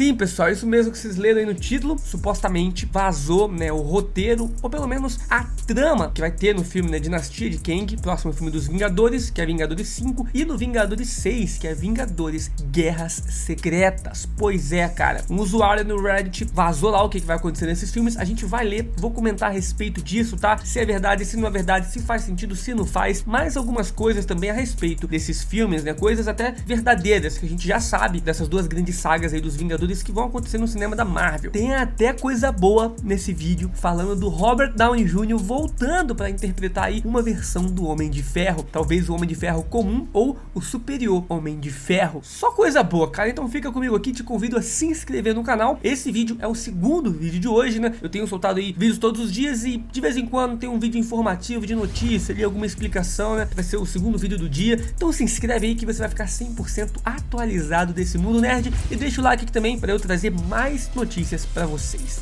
Sim, pessoal, isso mesmo que vocês leram aí no título. Supostamente vazou, né, o roteiro, ou pelo menos a trama que vai ter no filme, né, Dinastia de Kang, próximo filme dos Vingadores, que é Vingadores 5, e no Vingadores 6, que é Vingadores Guerras Secretas. Pois é, cara, um usuário no Reddit vazou lá o que vai acontecer nesses filmes. A gente vai ler, vou comentar a respeito disso, tá? Se é verdade, se não é verdade, se faz sentido, se não faz, mais algumas coisas também a respeito desses filmes, né, coisas até verdadeiras que a gente já sabe dessas duas grandes sagas aí dos Vingadores que vão acontecer no cinema da Marvel. Tem até coisa boa nesse vídeo falando do Robert Downey Jr. voltando para interpretar aí uma versão do Homem de Ferro, talvez o Homem de Ferro comum ou o superior Homem de Ferro. Só coisa boa, cara, então fica comigo aqui, te convido a se inscrever no canal. Esse vídeo é o segundo vídeo de hoje, né? Eu tenho soltado aí vídeos todos os dias e de vez em quando tem um vídeo informativo de notícia ali, alguma explicação, né? Vai ser o segundo vídeo do dia, então se inscreve aí que você vai ficar 100% atualizado desse mundo nerd e deixa o like aqui também para eu trazer mais notícias para vocês.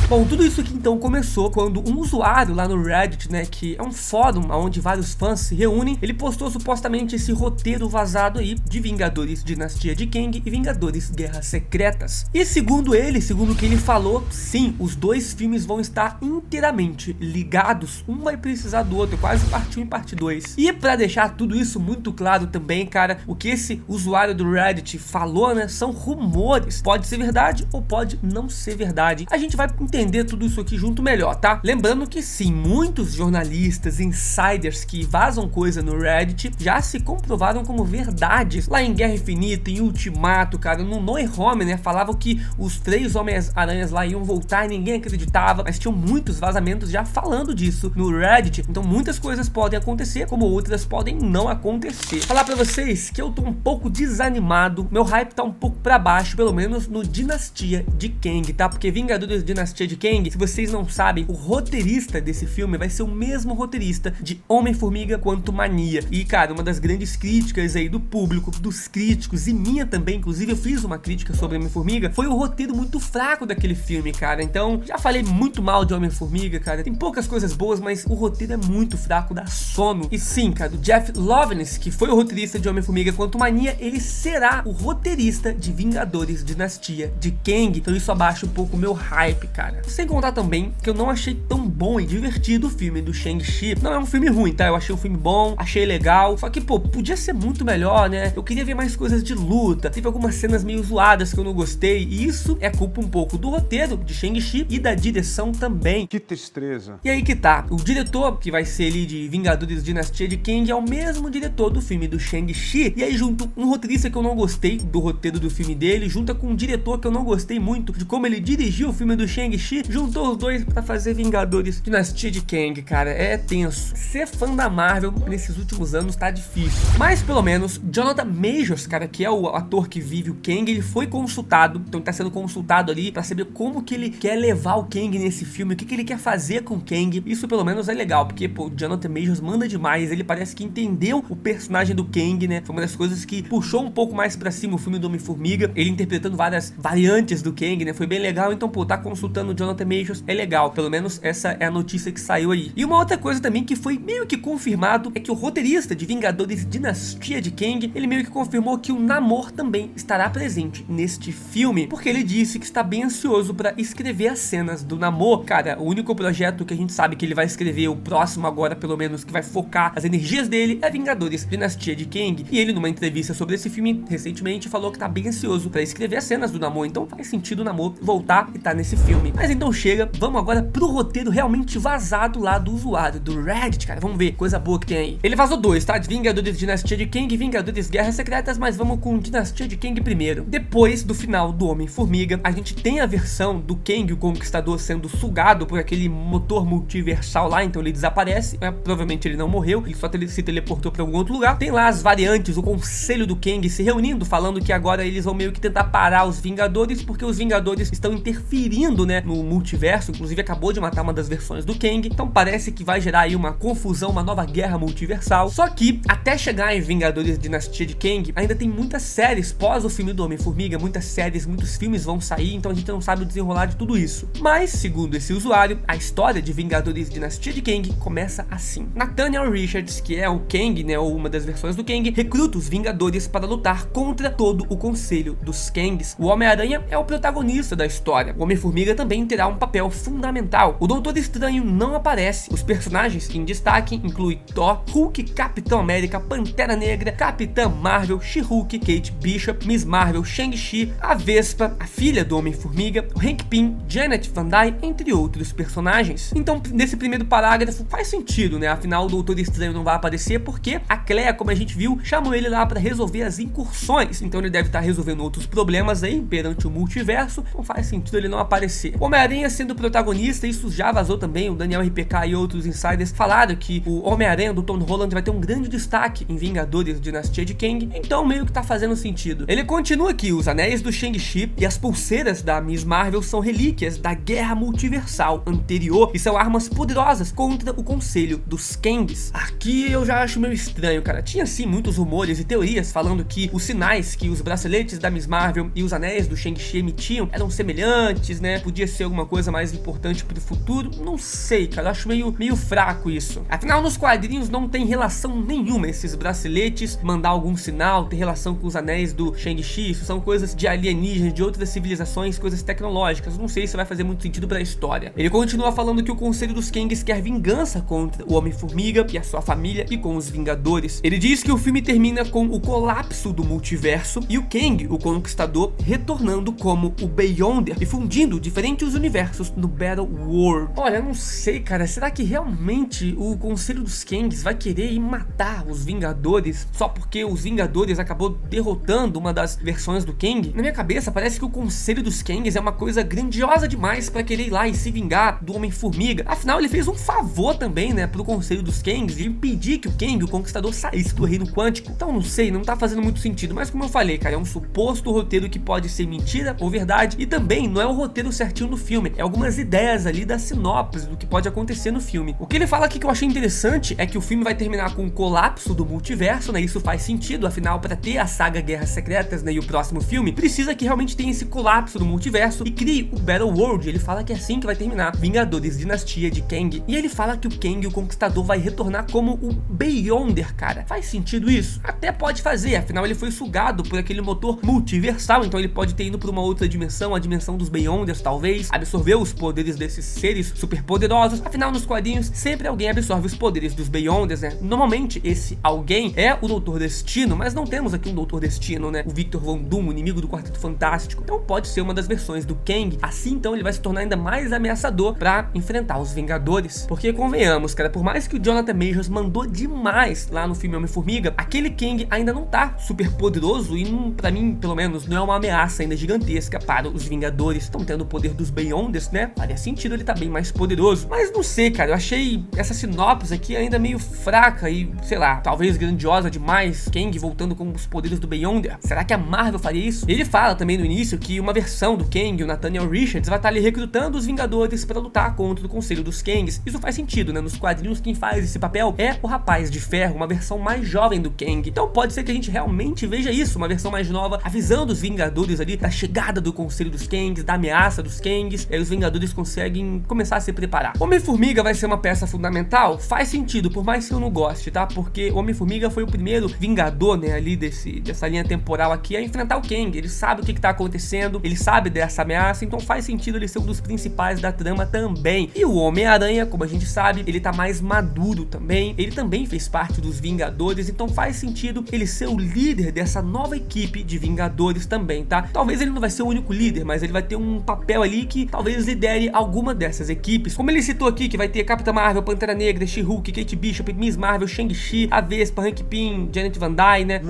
Bom, tudo isso aqui então começou quando um usuário lá no Reddit, né, que é um fórum onde vários fãs se reúnem, ele postou supostamente esse roteiro vazado aí de Vingadores Dinastia de Kang e Vingadores Guerras Secretas. E segundo ele, segundo o que ele falou, sim, os dois filmes vão estar inteiramente ligados, um vai precisar do outro, quase parte 1 e parte 2. E pra deixar tudo isso muito claro também, cara, o que esse usuário do Reddit falou, né, são rumores, pode ser verdade ou pode não ser verdade. A gente vai entender tudo isso aqui junto melhor, tá? Lembrando que sim, muitos jornalistas, insiders que vazam coisa no Reddit já se comprovaram como verdades. Lá em Guerra Infinita, em Ultimato, cara, no No Way Home, né, falavam que os 3 Homens-Aranhas lá iam voltar e ninguém acreditava, mas tinham muitos vazamentos já falando disso no Reddit, então muitas coisas podem acontecer, como outras podem não acontecer. Falar pra vocês que eu tô um pouco desanimado, meu hype tá um pouco pra baixo, pelo menos no Dinastia de Kang, tá? Porque Vingadores Dinastia de Kang, se vocês não sabem, o roteirista desse filme vai ser o mesmo roteirista de Homem-Formiga quanto Mania. E cara, uma das grandes críticas aí do público, dos críticos e minha também, inclusive eu fiz uma crítica sobre Homem-Formiga, foi o roteiro muito fraco daquele filme, cara. Então, já falei muito mal de Homem-Formiga, cara. Tem poucas coisas boas, mas o roteiro é muito fraco, dá sono. E sim, cara, o Jeff Loveness, que foi o roteirista de Homem-Formiga quanto Mania, ele será o roteirista de Vingadores Dinastia de Kang. Então isso abaixa um pouco o meu hype, cara. Sem contar também que eu não achei tão bom e divertido o filme do Shang-Chi. Não é um filme ruim, tá? Eu achei um filme bom, achei legal. Só que, pô, podia ser muito melhor, né? Eu queria ver mais coisas de luta. Teve algumas cenas meio zoadas que eu não gostei. E isso é culpa um pouco do roteiro de Shang-Chi e da direção também. Que tristeza. E aí que tá. O diretor que vai ser ali de Vingadores Dinastia de Kang é o mesmo diretor do filme do Shang-Chi. E aí junto um roteirista que eu não gostei do roteiro do filme dele, junta com um diretor que eu não gostei muito de como ele dirigiu o filme do Shang-Chi, juntou os dois pra fazer Vingadores Dinastia de Kang, cara. É tenso. Ser fã da Marvel nesses últimos anos tá difícil. Mas pelo menos Jonathan Majors, cara, que é o ator que vive o Kang, ele foi consultado. Então ele tá sendo consultado ali pra saber como que ele quer levar o Kang nesse filme, o que que ele quer fazer com o Kang. Isso pelo menos é legal, porque pô, o Jonathan Majors manda demais. Ele parece que entendeu o personagem do Kang, né? Foi uma das coisas que puxou um pouco mais pra cima o filme do Homem-Formiga. Ele interpretando várias variantes do Kang, né? Foi bem legal. Então, pô, tá consultando o Jonathan Majors é legal. Pelo menos essa é a notícia que saiu aí. E uma outra coisa também que foi meio que confirmado é que o roteirista de Vingadores Dinastia de Kang, ele meio que confirmou que o Namor também estará presente neste filme, porque ele disse que está bem ansioso para escrever as cenas do Namor. Cara, o único projeto que a gente sabe que ele vai escrever, o próximo agora pelo menos, que vai focar as energias dele, é Vingadores Dinastia de Kang. E ele numa entrevista sobre esse filme recentemente falou que tá bem ansioso para escrever as cenas do Namor, então faz sentido o Namor voltar e tá nesse filme. Mas então chega, vamos agora pro roteiro realmente vazado lá do usuário do Reddit, cara. Vamos ver, coisa boa que tem aí. Ele vazou 2, tá? De Vingadores Dinastia de Kang e Vingadores Guerras Secretas, mas vamos com Dinastia de Kang primeiro. Depois do final do Homem-Formiga, a gente tem a versão do Kang, o Conquistador, sendo sugado por aquele motor multiversal lá, então ele desaparece, provavelmente ele não morreu, ele só se teleportou pra algum outro lugar. Tem lá as variantes, o conselho do Kang se reunindo, falando que agora eles vão meio que tentar parar os Vingadores, porque os Vingadores estão interferindo, né, no no multiverso, inclusive acabou de matar uma das versões do Kang, então parece que vai gerar aí uma confusão, uma nova guerra multiversal. Só que, até chegar em Vingadores Dinastia de Kang, ainda tem muitas séries pós o filme do Homem-Formiga, muitas séries, muitos filmes vão sair, então a gente não sabe o desenrolar de tudo isso. Mas, segundo esse usuário, a história de Vingadores Dinastia de Kang começa assim. Nathaniel Richards, que é o Kang, né, ou uma das versões do Kang, recruta os Vingadores para lutar contra todo o conselho dos Kangs. O Homem-Aranha é o protagonista da história. O Homem-Formiga também terá um papel fundamental. O Doutor Estranho não aparece. Os personagens em destaque incluem Thor, Hulk, Capitão América, Pantera Negra, Capitã Marvel, She-Hulk, Kate Bishop, Miss Marvel, Shang-Chi, a Vespa, a filha do Homem-Formiga, o Hank Pym, Janet Van Dyne, entre outros personagens. Então, nesse primeiro parágrafo faz sentido, né? Afinal, o Doutor Estranho não vai aparecer porque a Clea, como a gente viu, chamou ele lá para resolver as incursões. Então ele deve estar resolvendo outros problemas aí perante o multiverso. Não faz sentido ele não aparecer. O Homem-Aranha sendo o protagonista, isso já vazou também. O Daniel RPK e outros insiders falaram que o Homem-Aranha do Tom Holland vai ter um grande destaque em Vingadores Dinastia de Kang. Então meio que tá fazendo sentido. Ele continua aqui: os anéis do Shang-Chi e as pulseiras da Miss Marvel são relíquias da guerra multiversal anterior e são armas poderosas contra o conselho dos Kangs. Aqui eu já acho meio estranho, cara. Tinha sim muitos rumores e teorias falando que os sinais que os braceletes da Miss Marvel e os anéis do Shang-Chi emitiam eram semelhantes, né? Podia ser alguma coisa mais importante pro futuro. Não sei, cara. Eu acho meio fraco isso. Afinal, nos quadrinhos não tem relação nenhuma esses braceletes mandar algum sinal, ter relação com os anéis do Shang-Chi. Isso são coisas de alienígenas, de outras civilizações, coisas tecnológicas. Não sei se vai fazer muito sentido pra história. Ele continua falando que o Conselho dos Kangs quer vingança contra o Homem-Formiga e a sua família e com os Vingadores. Ele diz que o filme termina com o colapso do multiverso e o Kang, o Conquistador, retornando como o Beyonder e fundindo diferentes universos no Battle World. Olha, eu não sei, cara. Será que realmente o Conselho dos Kangs vai querer ir matar os Vingadores só porque os Vingadores acabou derrotando uma das versões do Kang? Na minha cabeça, parece que o Conselho dos Kangs é uma coisa grandiosa demais pra querer ir lá e se vingar do Homem-Formiga. Afinal, ele fez um favor também, né, pro Conselho dos Kangs de impedir que o Kang, o Conquistador, saísse do reino quântico. Então, não sei, não tá fazendo muito sentido. Mas como eu falei, cara, é um suposto roteiro que pode ser mentira ou verdade. E também não é o roteiro certinho do filme. É algumas ideias ali da sinopse do que pode acontecer no filme. O que ele fala aqui que eu achei interessante é que o filme vai terminar com o colapso do multiverso, né? Isso faz sentido. Afinal, pra ter a saga Guerras Secretas, né, e o próximo filme, precisa que realmente tenha esse colapso do multiverso e crie o Battle World. Ele fala que é assim que vai terminar Vingadores Dinastia de Kang. E ele fala que o Kang, o Conquistador, vai retornar como o Beyonder, cara. Faz sentido isso? Até pode fazer, afinal ele foi sugado por aquele motor multiversal, então ele pode ter ido para uma outra dimensão, a dimensão dos Beyonders, talvez, absorveu os poderes desses seres super poderosos. Afinal, nos quadrinhos, sempre alguém absorve os poderes dos Beyonders, né? Normalmente, esse alguém é o Doutor Destino, mas não temos aqui um Doutor Destino, né? O Victor Von Doom, o inimigo do Quarteto Fantástico. Então pode ser uma das versões do Kang. Assim, então, ele vai se tornar ainda mais ameaçador para enfrentar os Vingadores. Porque, convenhamos, cara, por mais que o Jonathan Majors mandou demais lá no filme Homem-Formiga, aquele Kang ainda não tá super poderoso e, pra mim, pelo menos, não é uma ameaça ainda gigantesca para os Vingadores. Estão tendo o poder dos Beyonders, né? Faria sentido ele tá bem mais poderoso. Mas não sei, cara, eu achei essa sinopse aqui ainda meio fraca e, sei lá, talvez grandiosa demais. Kang voltando com os poderes do Beyonder. Será que a Marvel faria isso? Ele fala também no início que uma versão do Kang, o Nathaniel Richards, vai estar ali recrutando os Vingadores para lutar contra o Conselho dos Kangs. Isso faz sentido, né? Nos quadrinhos, quem faz esse papel é o Rapaz de Ferro, uma versão mais jovem do Kang. Então pode ser que a gente realmente veja isso, uma versão mais nova, avisando os Vingadores ali da chegada do Conselho dos Kangs, da ameaça dos Kangs, e aí os Vingadores conseguem começar a se preparar. Homem-Formiga vai ser uma peça fundamental? Faz sentido, por mais que eu não goste, tá? Porque o Homem-Formiga foi o primeiro Vingador, né, ali dessa linha temporal aqui, a enfrentar o Kang. Ele sabe o que tá acontecendo, ele sabe dessa ameaça, então faz sentido ele ser um dos principais da trama também. E o Homem-Aranha, como a gente sabe, ele tá mais maduro também, ele também fez parte dos Vingadores, então faz sentido ele ser o líder dessa nova equipe de Vingadores também, tá? Talvez ele não vai ser o único líder, mas ele vai ter um papel ali que talvez lidere alguma dessas equipes. Como ele citou aqui, que vai ter Capitã Marvel, Pantera Negra, She-Hulk, Kate Bishop, Miss Marvel, Shang-Chi, a Vespa, Hank Pym, Janet Van Dyne, né?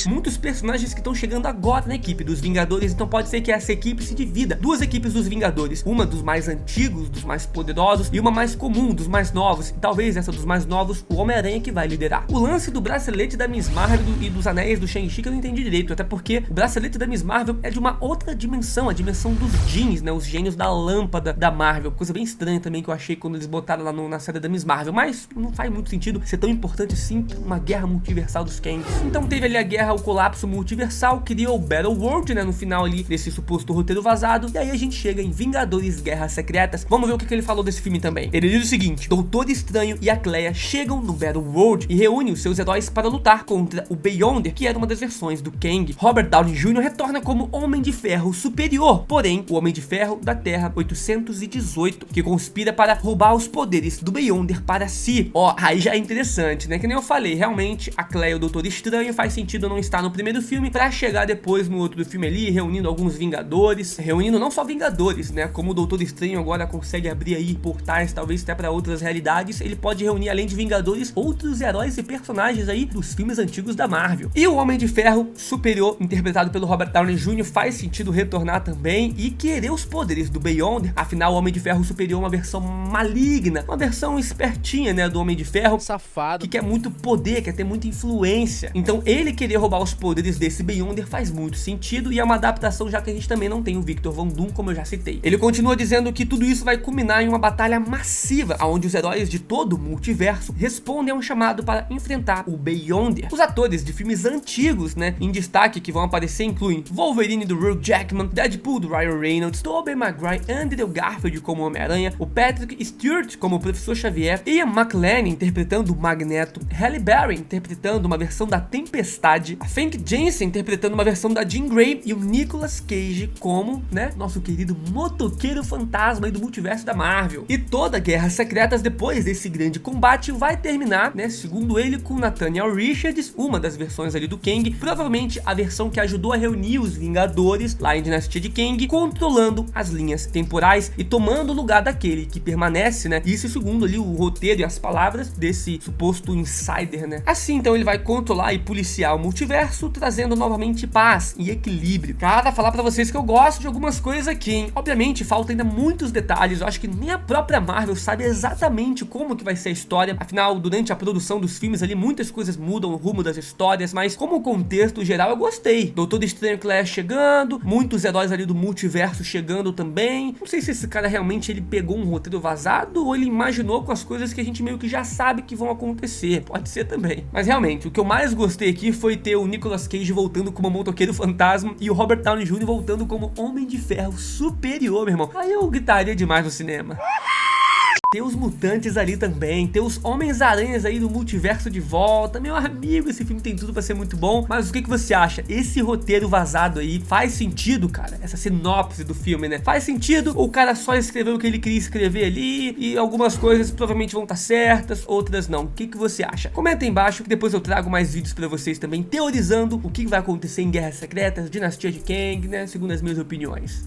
Muitos personagens que estão chegando agora na equipe dos Vingadores, então pode ser que essa equipe se divida. Duas equipes dos Vingadores, uma dos mais antigos, dos mais poderosos, e uma mais comum, dos mais novos. E talvez essa dos mais novos, o Homem-Aranha que vai liderar. O lance do bracelete da Miss Marvel e dos anéis do Shang-Chi que eu não entendi direito, até porque o bracelete da Miss Marvel é de uma outra dimensão, a dimensão dos Jeans, né? Os gênios da lâmpada da Marvel. Coisa bem estranha também que eu achei quando eles botaram lá na série da Miss Marvel, mas não faz muito sentido ser tão importante assim uma guerra multiversal dos Kangs. Então teve ali a guerra, o colapso multiversal, criou o Battle World, né, no final ali desse suposto roteiro vazado, e aí a gente chega em Vingadores Guerras Secretas. Vamos ver o que ele falou desse filme também. Ele diz o seguinte: Doutor Estranho e a Clea chegam no Battle World e reúnem os seus heróis para lutar contra o Beyonder, que era uma das versões do Kang. Robert Downey Jr. retorna como Homem de Ferro Superior, porém o Homem de Ferro da Terra 818, que conspira para roubar os poderes do Beyonder para si. Ó, aí já é interessante, né? Que nem eu falei, realmente a Clea e o Doutor Estranho faz sentido não estar no primeiro filme para chegar depois no outro filme ali, reunindo alguns Vingadores, reunindo não só Vingadores, né? Como o Doutor Estranho agora consegue abrir aí portais, talvez até para outras realidades, ele pode reunir, além de Vingadores, outros heróis e personagens aí dos filmes antigos da Marvel. E o Homem de Ferro Superior, interpretado pelo Robert Downey Jr., faz sentido retornar também e querer os poderes do Beyonder. Afinal, o Homem de Ferro Superior é uma versão maligna, uma versão espertinha, né, do Homem de Ferro, safado, que quer muito poder, quer ter muita influência. Então ele querer roubar os poderes desse Beyonder faz muito sentido e é uma adaptação, já que a gente também não tem o Victor Von Doom, como eu já citei. Ele continua dizendo que tudo isso vai culminar em uma batalha massiva, onde os heróis de todo o multiverso respondem a um chamado para enfrentar o Beyonder. Os atores de filmes antigos, né, em destaque que vão aparecer incluem Wolverine do Hugh Jackman, Deadpool do Ryan Reynolds, Tobey Maguire, Andrew Garfield como Homem-Aranha, o Patrick Stewart como o Professor Xavier, Ian McKellen interpretando o Magneto, Halle Berry interpretando uma versão da Tempestade, a Famke Janssen interpretando uma versão da Jean Grey e o Nicolas Cage como, né, nosso querido motoqueiro fantasma aí do multiverso da Marvel. E toda Guerras Secretas, depois desse grande combate, vai terminar, né, segundo ele, com Nathaniel Richards, uma das versões ali do Kang, provavelmente a versão que ajudou a reunir os Vingadores lá em Dinastia de Kang, controlando as linhas temporais e tomando o lugar daquele que permanece, né, isso segundo ali o roteiro e as palavras desse suposto insider, né. Assim, então ele vai controlar e policiar o multiverso, trazendo novamente paz e equilíbrio. Cara, falar pra vocês que eu gosto de algumas coisas aqui, hein. Obviamente, falta ainda muitos detalhes, eu acho que nem a própria Marvel sabe exatamente como que vai ser a história, afinal, durante a produção dos filmes ali, muitas coisas mudam o rumo das histórias, mas como contexto geral eu gostei. Doutor Estranho Clea chegando, muitos heróis ali do multiverso chegando também. Não sei se esse cara realmente ele pegou um roteiro vazado ou ele imaginou com as coisas que a gente meio que já sabe que vão acontecer, pode ser também. Mas realmente, o que eu mais gostei aqui foi ter o Nicolas Cage voltando como motoqueiro fantasma e o Robert Downey Jr. voltando como Homem de Ferro Superior, meu irmão. Aí eu gritaria demais no cinema. Ter os mutantes ali também, ter os Homens-Aranhas aí do multiverso de volta. Meu amigo, esse filme tem tudo pra ser muito bom. Mas o que você acha? Esse roteiro vazado aí faz sentido, cara? Essa sinopse do filme, né? Faz sentido? Ou o cara só escreveu o que ele queria escrever ali e algumas coisas provavelmente vão estar certas, outras não? O que você acha? Comenta aí embaixo que depois eu trago mais vídeos pra vocês também teorizando o que vai acontecer em Guerras Secretas, Dinastia de Kang, né? Segundo as minhas opiniões.